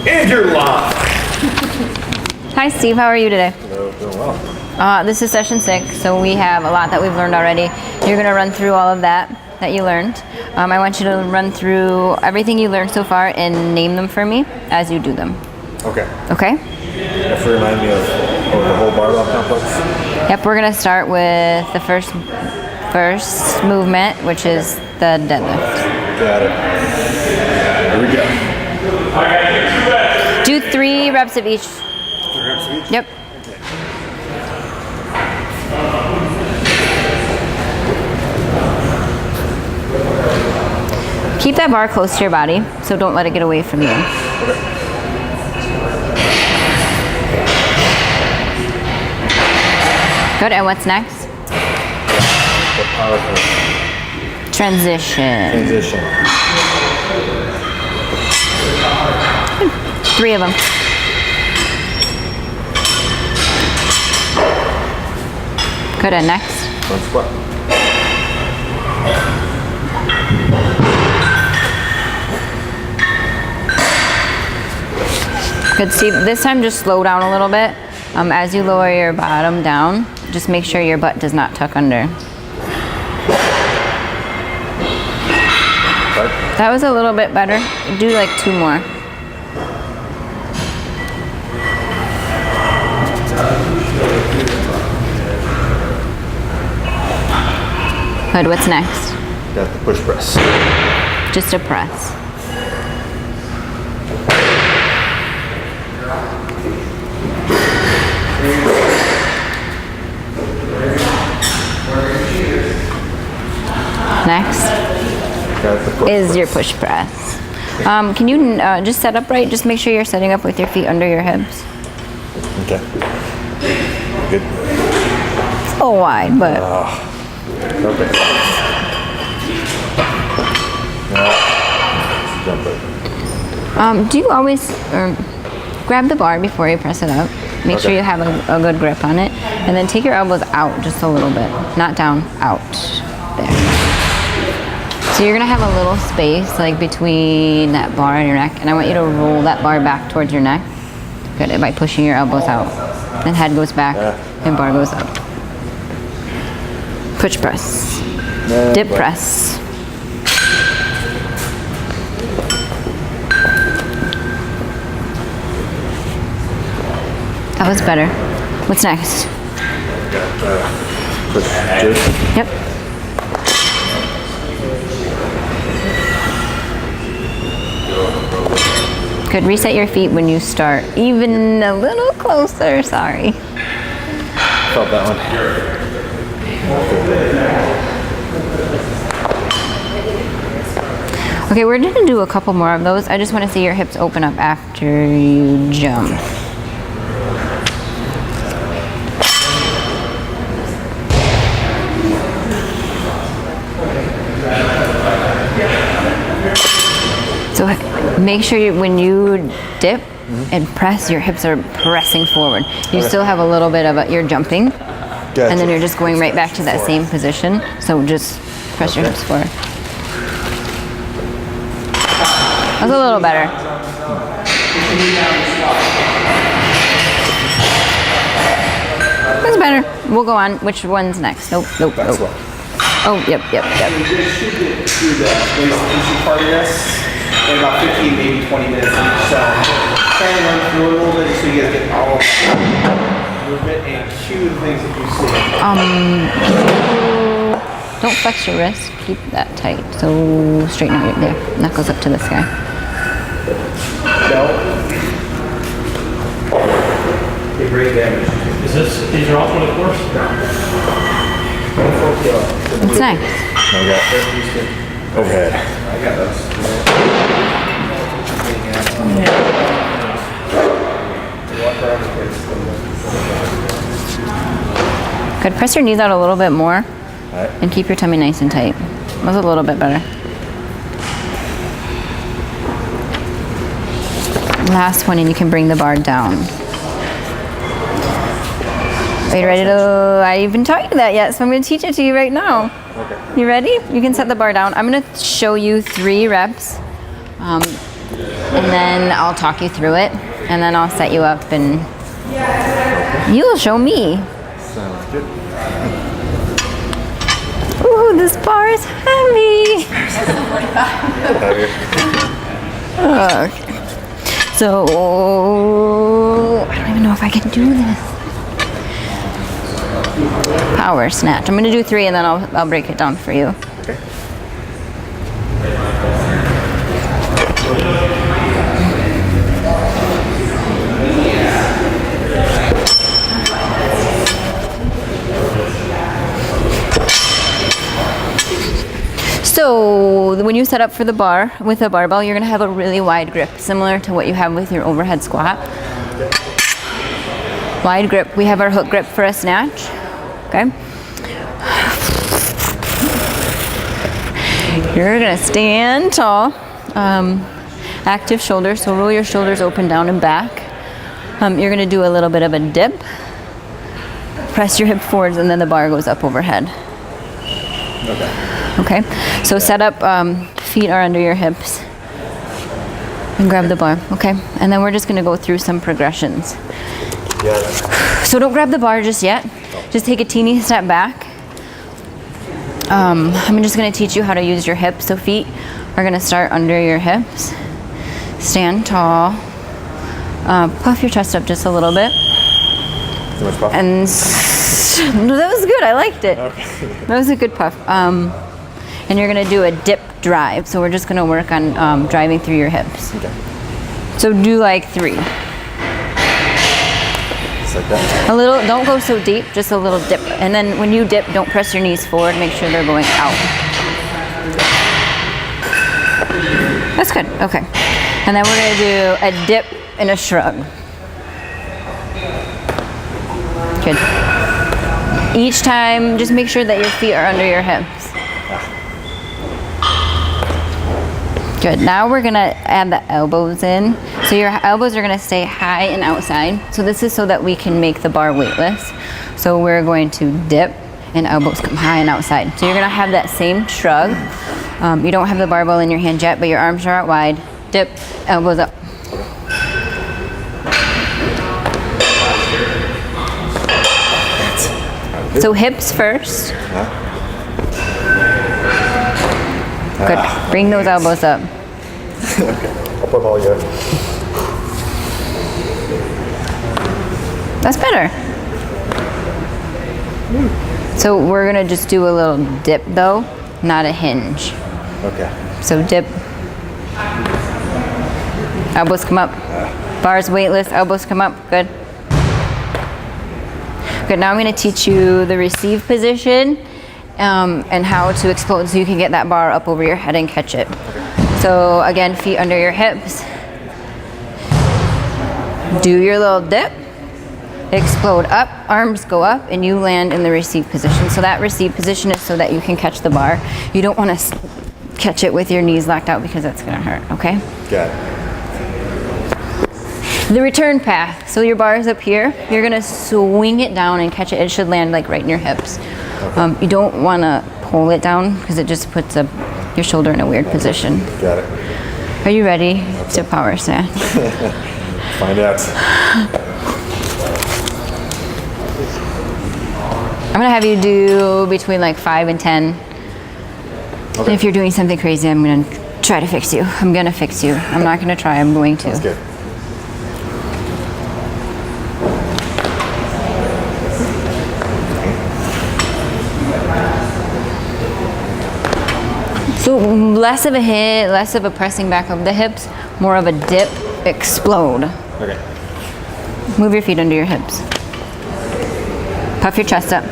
And you're live. Hi Steve, how are you today? Hello, doing well. This is session 6, so we have a lot that we've learned already. You're going to run through all of that you learned. I want you to run through everything you learned so far and name them for me as you do them. Okay. Okay? If you remind me of the whole barbell complex. Yep, we're going to start with the first movement, which is the deadlift. Got it. Here we go. Do 3 reps of each. 3 reps of each? Yep. Keep that bar close to your body, so don't let it get away from you. Okay. Good, and what's next? The power push. Transition. Transition. 3 of them. Good, and next? Front squat. Good, Steve. This time just slow down a little bit. As you lower your bottom down, just make sure your butt does not tuck under. That was a little bit better. Do like 2 more. Good, what's next? Got the push press. Just a press. Next is your push press. Can you just set up right? Just make sure you're setting up with your feet under your hips. Okay. Good. It's a little wide, but Okay. Now, jump it. do you always grab the bar before you press it up? Make sure you have a good grip on it, and then take your elbows out just a little bit, not down, out. There. So you're gonna have a little space like between that bar and your neck, and I want you to roll that bar back towards your neck. Good, by pushing your elbows out. Then head goes back and bar goes up. Push press. Dip press. That was better. What's next? Push jerk. Yep. Good. Reset your feet when you start. Even a little closer. Sorry. Felt that one. Okay, we're gonna do a couple more of those. I just want to see your hips open up after you jump. So make sure when you dip and press, your hips are pressing forward. You still have a little bit of you're jumping, Gotcha. and then you're just going right back to that same position. So just press your hips forward. That's a little better. That's better. We'll go on. Which one's next? Nope. Oh, yep. You just should get through the waist part of this in about 15, maybe 20 minutes each. So try and run through it a little bit so you guys get all of the movement and cue the things that you see. Don't flex your wrist. Keep that tight. So straighten out your there. Knuckles up to the sky. No. Okay, brain damage. These are all for the course? What's next? I got overhead. I got those. Good. Press your knees out a little bit more, Alright. and keep your tummy nice and tight. That was a little bit better. Last one, and you can bring the bar down. Are you ready to? I haven't taught you that yet, so I'm going to teach it to you right now. Okay. You ready? You can set the bar down. I'm going to show you 3 reps. and then I'll talk you through it, and then I'll set you up, and you'll show me. Sounds good. Ooh, this bar is heavy. Heavier. Okay. So, I don't even know if I can do this. Power snatch. I'm gonna do 3 and then I'll break it down for you. Okay. So when you set up for the bar with a barbell, you're gonna have a really wide grip, similar to what you have with your overhead squat. Wide grip. We have our hook grip for a snatch. Okay. You're gonna stand tall. Active shoulders, so roll your shoulders open, down, and back. You're gonna do a little bit of a dip. Press your hip forwards, and then the bar goes up overhead. Okay, so set up, feet are under your hips, and grab the bar, okay? And then we're just gonna go through some progressions. Yeah. So don't grab the bar just yet. Just take a teeny step back. I'm just gonna teach you how to use your hips. So feet are gonna start under your hips. Stand tall. Puff your chest up just a little bit. Too much puff? And that was good, I liked it. Okay. That was a good puff. And you're gonna do a dip drive. So we're just gonna work on driving through your hips. Okay. So do like 3. Just like that. A little, don't go so deep, just a little dip. And then when you dip, don't press your knees forward, make sure they're going out. That's good, okay. And then we're gonna do a dip and a shrug. Good. Each time, just make sure that your feet are under your hips. Good, now we're gonna add the elbows in. So your elbows are gonna stay high and outside. So this is so that we can make the bar weightless. So we're going to dip and elbows come high and outside. So you're gonna have that same shrug. You don't have the barbell in your hand yet, but your arms are out wide. Dip, elbows up. So hips first. Good. Bring those elbows up. I'll put them all together. That's better. So we're gonna just do a little dip though, not a hinge. Okay. So dip. Elbows come up. Bars weightless, elbows come up. Good. Good, now I'm gonna teach you the receive position and how to explode so you can get that bar up over your head and catch it. So again, feet under your hips. Do your little dip. Explode up, arms go up, and you land in the receive position. So that receive position is so that you can catch the bar. You don't wanna catch it with your knees locked out because that's gonna hurt, okay? Got it. The return path. So your bar is up here. You're gonna swing it down and catch it. It should land like right in your hips. You don't wanna pull it down because it just puts your shoulder in a weird position. Got it. Are you ready to power snatch? Find out. I'm gonna have you do between like 5 and 10. Okay. And if you're doing something crazy, I'm gonna try to fix you. I'm gonna fix you. I'm not gonna try, I'm going to. That's good. So less of a hit, less of a pressing back of the hips, more of a dip, explode. Okay. Move your feet under your hips. Puff your chest up.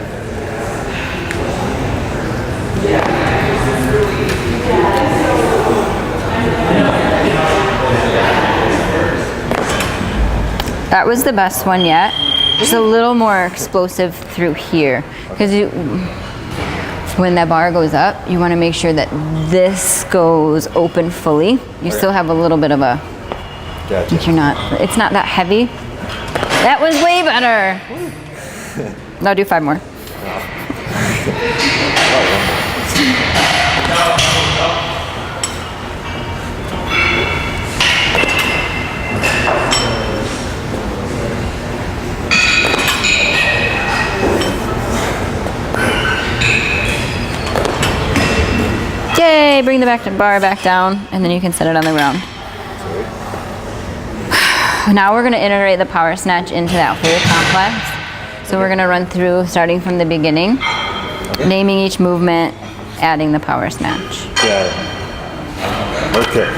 That was the best one yet. Just a little more explosive through here. Because when that bar goes up, you want to make sure that this goes open fully. You still have a little bit of a, Gotcha. it's not that heavy. That was way better. Now do 5 more. Okay, bring the bar back down, and then you can set it on the ground. Now we're gonna integrate the power snatch into that whole complex. So we're gonna run through, starting from the beginning, naming each movement, adding the power snatch. Got it. Okay.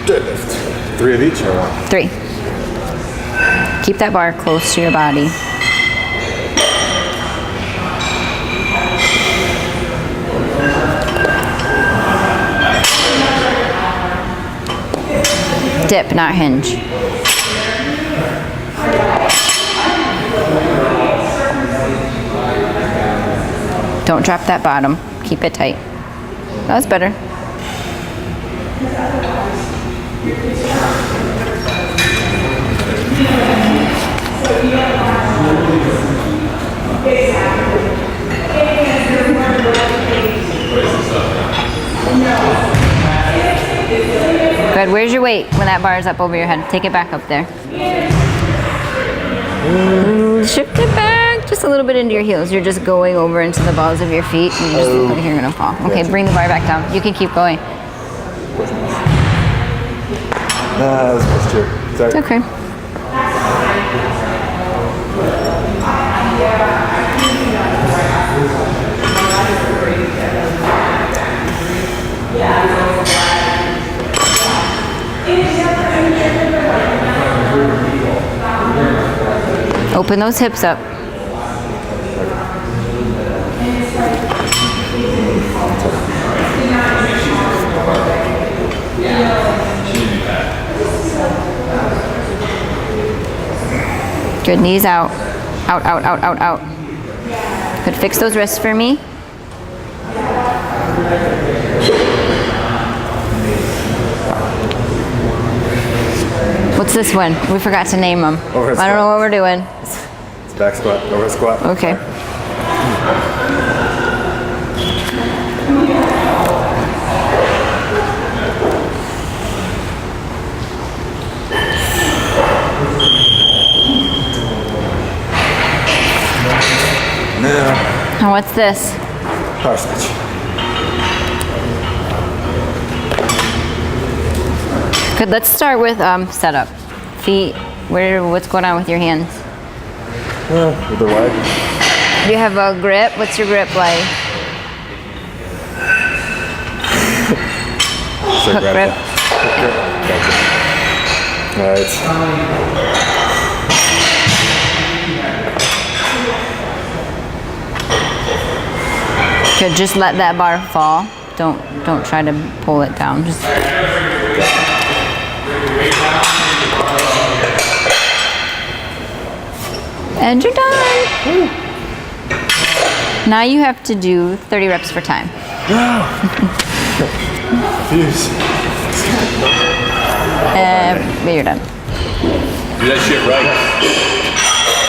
Deadlift. 3 of each or 1? 3. Keep that bar close to your body. Dip, not hinge. Don't drop that bottom. Keep it tight. That was better. Good. Where's your weight when that bar is up over your head? Take it back up there. Shift it back just a little bit into your heels. You're just going over into the balls of your feet, and you just look like you're gonna fall. Okay, bring the bar back down. You can keep going. That was posture. Sorry. Okay. Open those hips up. Good, knees out. Out, out, out, out, out. Good, fix those wrists for me. What's this one? We forgot to name them. Overhead I don't know squat. what we're doing. It's back squat, overhead squat. Okay. Now, Now what's this? power snatch. Good, let's start with setup. Feet, what's going on with your hands? With the wide. Do you have a grip? What's your grip like? So Hook grab grip. that. Hook grip. Gotcha. Alright. Good, just let that bar fall. Don't try to pull it down. Just and you're done. Now you have to do 30 reps for time. Fuse. You're done. Do that shit right.